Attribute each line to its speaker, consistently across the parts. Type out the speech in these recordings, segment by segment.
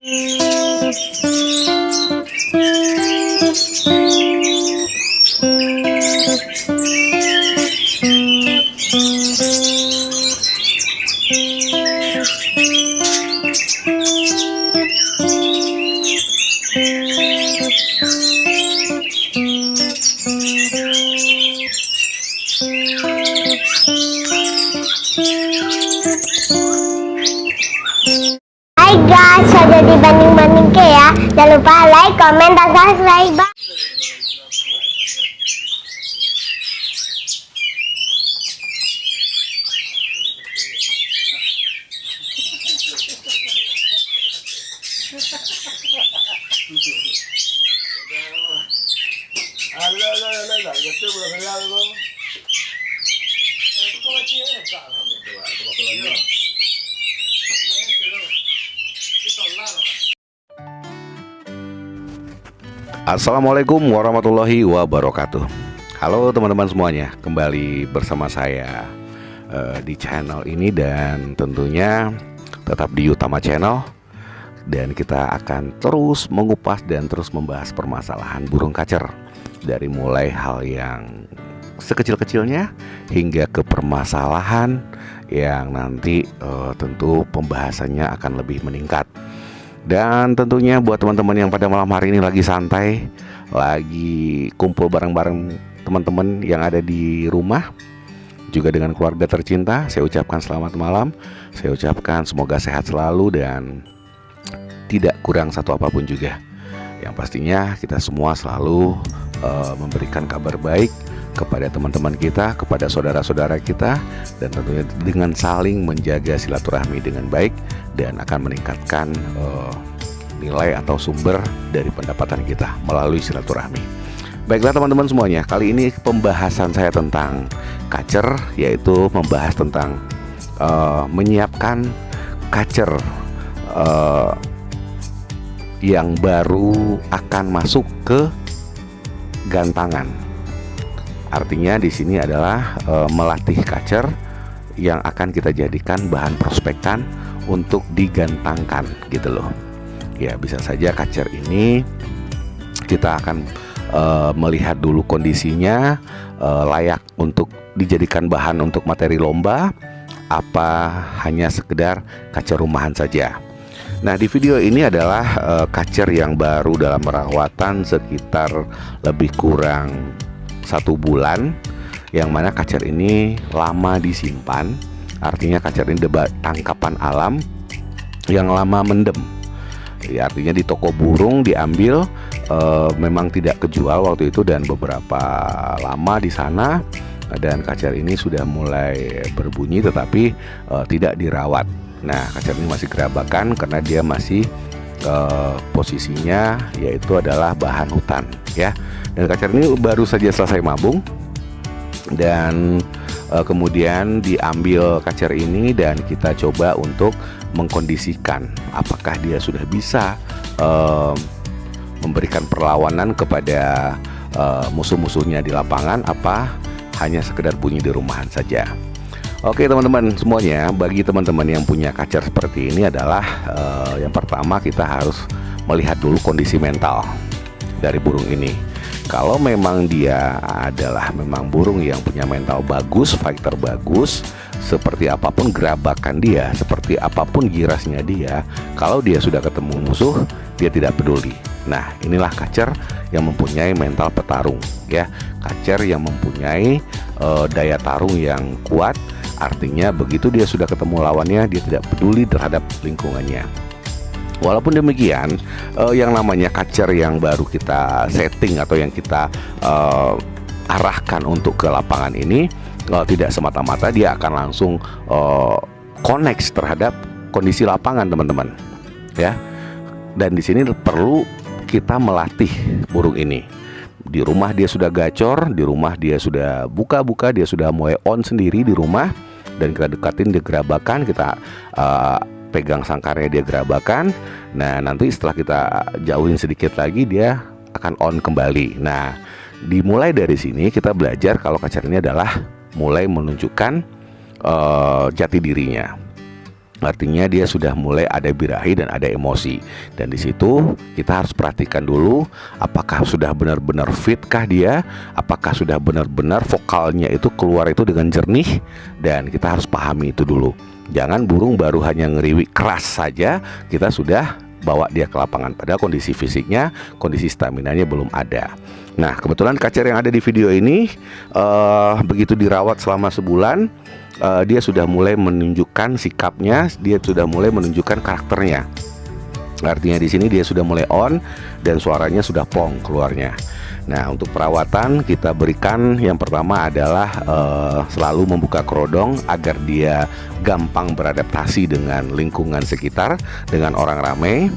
Speaker 1: Hai guys, sudah dibanding-banding ke ya. Jangan lupa like, comment, dan subscribe.
Speaker 2: Assalamualaikum warahmatullahi wabarakatuh. Halo teman-teman semuanya, kembali bersama saya di channel ini, dan tentunya tetap di Utama Channel. Dan kita akan terus mengupas dan terus membahas permasalahan burung kacer, dari mulai hal yang sekecil-kecilnya hingga ke permasalahan yang nanti tentu pembahasannya akan lebih meningkat. Dan tentunya buat teman-teman yang pada malam hari ini lagi santai, lagi kumpul bareng-bareng teman-teman yang ada di rumah, juga dengan keluarga tercinta, saya ucapkan selamat malam. Saya ucapkan semoga sehat selalu dan tidak kurang satu apapun juga. Yang pastinya kita semua selalu memberikan kabar baik kepada teman-teman kita, kepada saudara-saudara kita, dan tentunya dengan saling menjaga silaturahmi dengan baik, dan akan meningkatkan nilai atau sumber dari pendapatan kita melalui silaturahmi. Baiklah teman-teman semuanya, kali ini pembahasan saya tentang kacer, yaitu membahas tentang menyiapkan kacer yang baru akan masuk ke gantangan. Artinya di sini adalah melatih kacer yang akan kita jadikan bahan prospektan untuk digantangkan gitu loh. Ya, bisa saja kacer ini kita akan melihat dulu kondisinya layak untuk dijadikan bahan untuk materi lomba, apa hanya sekedar kacer rumahan saja. Nah, di video ini adalah kacer yang baru dalam perawatan sekitar lebih kurang 1 bulan, yang mana kacer ini lama disimpan. Artinya kacer ini tangkapan alam yang lama mendem. Ya, artinya di toko burung diambil, memang tidak kejual waktu itu, dan beberapa lama di sana, dan kacer ini sudah mulai berbunyi tetapi tidak dirawat. Nah, kacer ini masih gerabakan karena dia masih posisinya yaitu adalah bahan hutan ya. Dan kacer ini baru saja selesai mabung, dan kemudian diambil kacer ini dan kita coba untuk mengkondisikan apakah dia sudah bisa memberikan perlawanan kepada musuh-musuhnya di lapangan, apa hanya sekedar bunyi di rumahan saja. Oke teman-teman semuanya, bagi teman-teman yang punya kacer seperti ini adalah yang pertama kita harus melihat dulu kondisi mental dari burung ini. Kalau memang dia adalah memang burung yang punya mental bagus, fighter bagus, seperti apapun gerabakan dia, seperti apapun girasnya dia, kalau dia sudah ketemu musuh, dia tidak peduli. Nah, inilah kacer yang mempunyai mental petarung ya. Kacer yang mempunyai daya tarung yang kuat. Artinya begitu dia sudah ketemu lawannya, dia tidak peduli terhadap lingkungannya. Walaupun demikian, yang namanya kacer yang baru kita setting atau yang kita arahkan untuk ke lapangan ini, tidak semata-mata dia akan langsung connect terhadap kondisi lapangan teman-teman ya. Dan di sini perlu kita melatih burung ini. Di rumah dia sudah gacor, di rumah dia sudah buka-buka, dia sudah mulai on sendiri di rumah, dan kita dekatin dia gerabakan, kita pegang sangkarnya dia gerabakan. Nah, nanti setelah kita jauhin sedikit lagi dia akan on kembali. Nah, dimulai dari sini kita belajar kalau kacer ini adalah mulai menunjukkan jati dirinya. Artinya dia sudah mulai ada birahi dan ada emosi. Dan di situ kita harus perhatikan dulu apakah sudah benar-benar fitkah dia, apakah sudah benar-benar vokalnya itu keluar itu dengan jernih, dan kita harus pahami itu dulu. Jangan burung baru hanya ngeriwik keras saja kita sudah bawa dia ke lapangan, padahal kondisi fisiknya, kondisi staminanya belum ada. Nah, kebetulan kacer yang ada di video ini begitu dirawat selama sebulan, dia sudah mulai menunjukkan sikapnya, dia sudah mulai menunjukkan karakternya. Artinya di sini dia sudah mulai on dan suaranya sudah plong keluarnya. Nah, untuk perawatan kita berikan yang pertama adalah selalu membuka kerodong agar dia gampang beradaptasi dengan lingkungan sekitar, dengan orang ramai.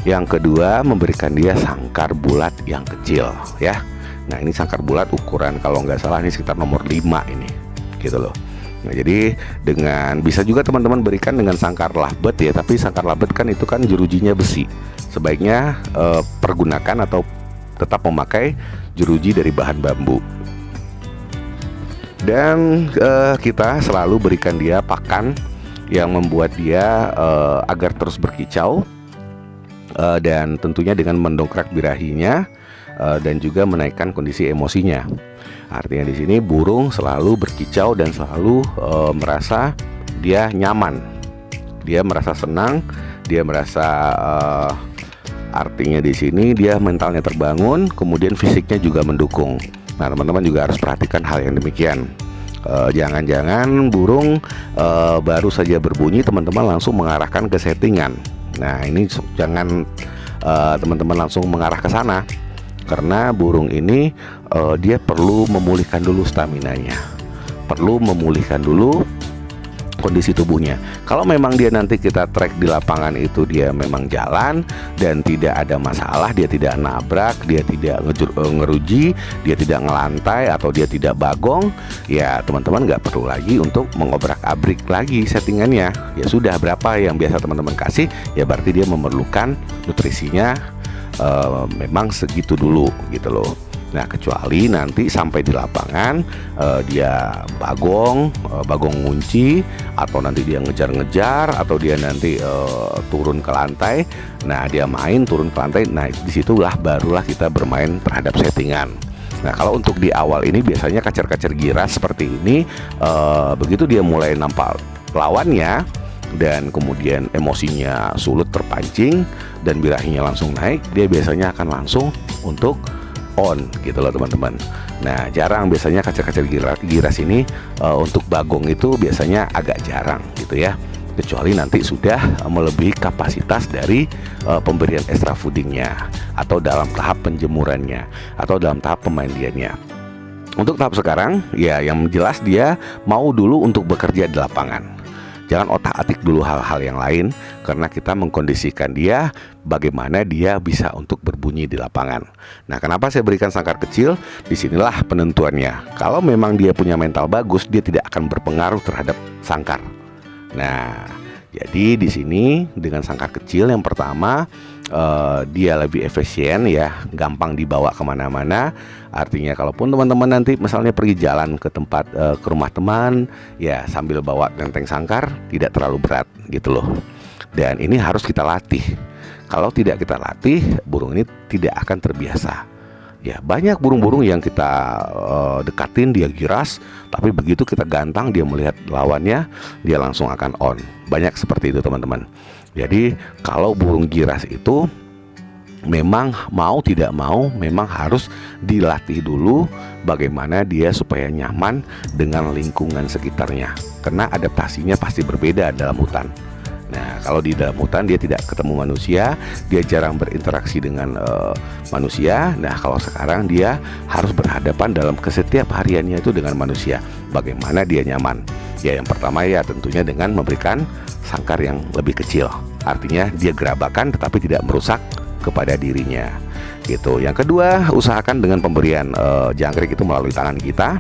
Speaker 2: Yang kedua, memberikan dia sangkar bulat yang kecil ya. Nah, ini sangkar bulat ukuran kalau nggak salah ini sekitar nomor 5 ini, gitu loh. Nah, jadi dengan bisa juga teman-teman berikan dengan sangkar labet ya, tapi sangkar labet kan itu kan jerujinya besi. Sebaiknya pergunakan atau tetap memakai jeruji dari bahan bambu. Dan kita selalu berikan dia pakan yang membuat dia agar terus berkicau, dan tentunya dengan mendongkrak birahinya dan juga menaikkan kondisi emosinya. Artinya di sini burung selalu berkicau dan selalu merasa dia nyaman, dia merasa senang, dia merasa artinya di sini dia mentalnya terbangun, kemudian fisiknya juga mendukung. Nah, teman-teman juga harus perhatikan hal yang demikian. Jangan-jangan burung baru saja berbunyi teman-teman langsung mengarahkan ke settingan. Nah, ini jangan teman-teman langsung mengarah ke sana, karena burung ini dia perlu memulihkan dulu staminanya, perlu memulihkan dulu kondisi tubuhnya. Kalau memang dia nanti kita track di lapangan itu dia memang jalan dan tidak ada masalah, dia tidak nabrak, dia tidak ngeruji, dia tidak ngelantai atau dia tidak bagong, ya teman-teman nggak perlu lagi untuk mengobrak-abrik lagi settingannya. Ya sudah, berapa yang biasa teman-teman kasih, ya berarti dia memerlukan nutrisinya memang segitu dulu, gitu loh. Nah, kecuali nanti sampai di lapangan dia bagong ngunci, atau nanti dia ngejar-ngejar, atau dia nanti turun ke lantai. Nah, dia main turun ke lantai. Nah, disitulah barulah kita bermain terhadap settingan. Nah, kalau untuk di awal ini biasanya kacer-kacer giras seperti ini, begitu dia mulai nampak lawannya dan kemudian emosinya sulut terpancing dan birahinya langsung naik, dia biasanya akan langsung untuk on, gitu loh teman-teman. Nah, jarang biasanya kacer-kacer giras ini untuk bagong itu biasanya agak jarang gitu ya, kecuali nanti sudah melebihi kapasitas dari pemberian extra foodingnya, atau dalam tahap penjemurannya, atau dalam tahap pemandiannya. Untuk tahap sekarang ya yang jelas dia mau dulu untuk bekerja di lapangan. Jangan otak-atik dulu hal-hal yang lain, karena kita mengkondisikan dia bagaimana dia bisa untuk berbunyi di lapangan. Nah, kenapa saya berikan sangkar kecil? Disinilah penentuannya. Kalau memang dia punya mental bagus, dia tidak akan berpengaruh terhadap sangkar. Nah, jadi di sini dengan sangkar kecil yang pertama, dia lebih efisien ya, gampang dibawa kemana-mana. Artinya kalaupun teman-teman nanti misalnya pergi jalan ke tempat ke rumah teman ya, sambil bawa tenteng sangkar tidak terlalu berat gitu loh. Dan ini harus kita latih. Kalau tidak kita latih, burung ini tidak akan terbiasa. Ya, banyak burung-burung yang kita dekatin dia giras, tapi begitu kita gantang dia melihat lawannya, dia langsung akan on. Banyak seperti itu teman-teman. Jadi kalau burung giras itu memang mau tidak mau memang harus dilatih dulu bagaimana dia supaya nyaman dengan lingkungan sekitarnya, karena adaptasinya pasti berbeda dalam hutan. Nah, kalau di dalam hutan dia tidak ketemu manusia, dia jarang berinteraksi dengan manusia. Nah, kalau sekarang dia harus berhadapan dalam setiap hariannya itu dengan manusia. Bagaimana dia nyaman? Ya, yang pertama ya tentunya dengan memberikan sangkar yang lebih kecil. Artinya dia gerabakan tetapi tidak merusak kepada dirinya gitu. Yang kedua, usahakan dengan pemberian jangkrik itu melalui tangan kita,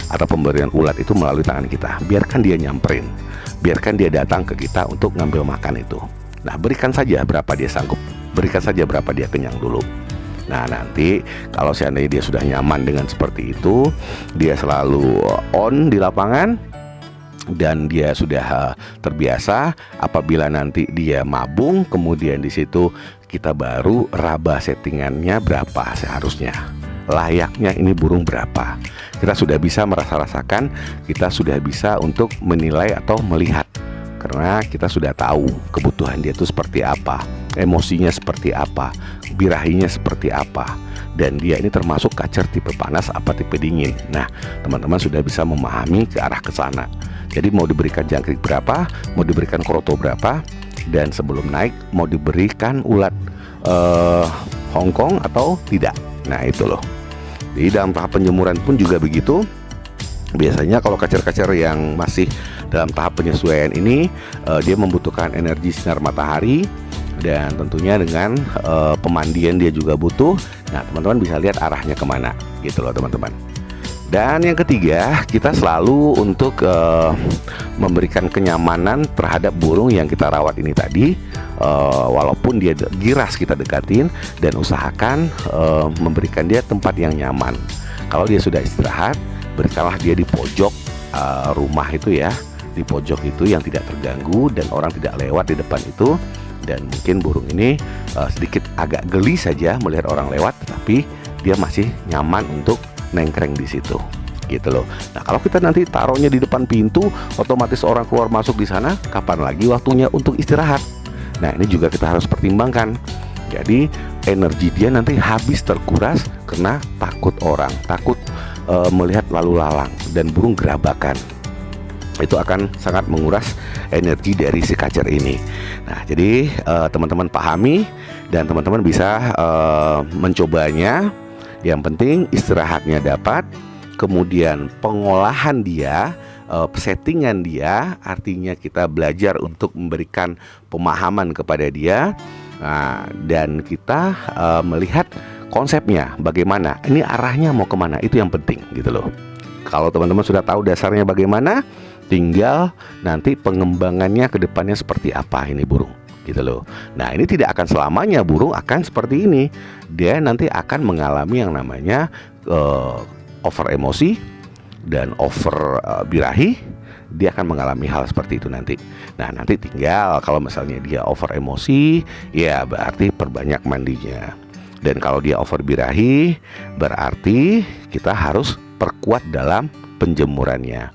Speaker 2: atau pemberian ulat itu melalui tangan kita. Biarkan dia nyamperin, biarkan dia datang ke kita untuk ngambil makan itu. Nah, berikan saja berapa dia sanggup, berikan saja berapa dia kenyang dulu. Nah, nanti kalau seandainya dia sudah nyaman dengan seperti itu, dia selalu on di lapangan, dan dia sudah terbiasa. Apabila nanti dia mabung, kemudian di situ kita baru raba settingannya berapa seharusnya, layaknya ini burung berapa. Kita sudah bisa merasa-rasakan, kita sudah bisa untuk menilai atau melihat, karena kita sudah tahu kebutuhan dia itu seperti apa, emosinya seperti apa, birahinya seperti apa, dan dia ini termasuk kacer tipe panas apa tipe dingin. Nah, teman-teman sudah bisa memahami ke arah ke sana. Jadi mau diberikan jangkrik berapa, mau diberikan kroto berapa, dan sebelum naik mau diberikan ulat Hongkong atau tidak. Nah itu loh. Jadi dalam tahap penjemuran pun juga begitu. Biasanya kalau kacer-kacer yang masih dalam tahap penyesuaian ini, dia membutuhkan energi sinar matahari, dan tentunya dengan pemandian dia juga butuh. Nah teman-teman bisa lihat arahnya kemana gitu loh teman-teman. Dan yang ketiga, kita selalu untuk memberikan kenyamanan terhadap burung yang kita rawat ini tadi. Walaupun dia giras kita dekatin, dan usahakan memberikan dia tempat yang nyaman. Kalau dia sudah istirahat, berikanlah dia di pojok rumah itu ya, di pojok itu yang tidak terganggu dan orang tidak lewat di depan itu. Dan mungkin burung ini sedikit agak geli saja melihat orang lewat, tetapi dia masih nyaman untuk nengkreng di situ gitu loh. Nah kalau kita nanti taruhnya di depan pintu, otomatis orang keluar masuk di sana, kapan lagi waktunya untuk istirahat? Nah ini juga kita harus pertimbangkan. Jadi energi dia nanti habis terkuras karena takut orang, takut melihat lalu lalang, dan burung gerabakan. Itu akan sangat menguras energi dari si kacer ini. Nah jadi teman-teman pahami, dan teman-teman bisa mencobanya. Yang penting istirahatnya dapat, kemudian pengolahan dia, settingan dia, artinya kita belajar untuk memberikan pemahaman kepada dia. Nah, dan kita melihat konsepnya bagaimana, ini arahnya mau kemana, itu yang penting gitu loh. Kalau teman-teman sudah tahu dasarnya bagaimana, tinggal nanti pengembangannya ke depannya seperti apa ini burung gitu loh. Nah ini tidak akan selamanya burung akan seperti ini. Dia nanti akan mengalami yang namanya over emosi dan over birahi. Dia akan mengalami hal seperti itu nanti. Nah nanti tinggal kalau misalnya dia over emosi, ya berarti perbanyak mandinya. Dan kalau dia over birahi, berarti kita harus perkuat dalam penjemurannya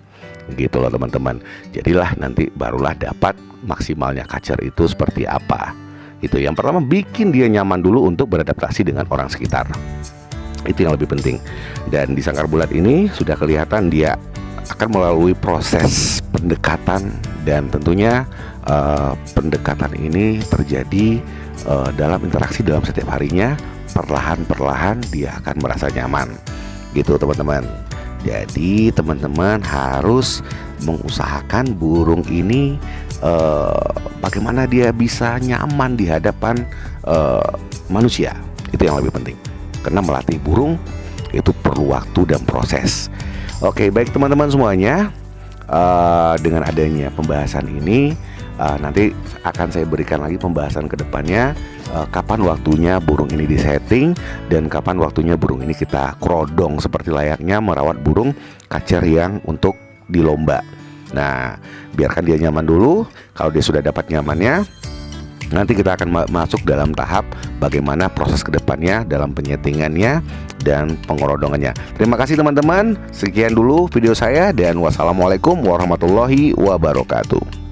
Speaker 2: gitu loh teman-teman. Jadilah nanti barulah dapat maksimalnya kacer itu seperti apa. Itu yang pertama, bikin dia nyaman dulu untuk beradaptasi dengan orang sekitar. Itu yang lebih penting. Dan di sangkar bulat ini sudah kelihatan dia akan melalui proses pendekatan, dan tentunya pendekatan ini terjadi dalam interaksi dalam setiap harinya. Perlahan-perlahan dia akan merasa nyaman gitu teman-teman. Jadi teman-teman harus mengusahakan burung ini bagaimana dia bisa nyaman di hadapan manusia. Itu yang lebih penting, karena melatih burung itu perlu waktu dan proses. Oke, baik teman-teman semuanya, dengan adanya pembahasan ini nanti akan saya berikan lagi pembahasan ke depannya, kapan waktunya burung ini disetting, dan kapan waktunya burung ini kita kerodong seperti layaknya merawat burung kacer yang untuk di lomba. Nah, biarkan dia nyaman dulu. Kalau dia sudah dapat nyamannya, nanti kita akan masuk dalam tahap bagaimana proses kedepannya dalam penyetingannya dan pengerodongannya. Terima kasih teman-teman. Sekian dulu video saya, dan wassalamualaikum warahmatullahi wabarakatuh.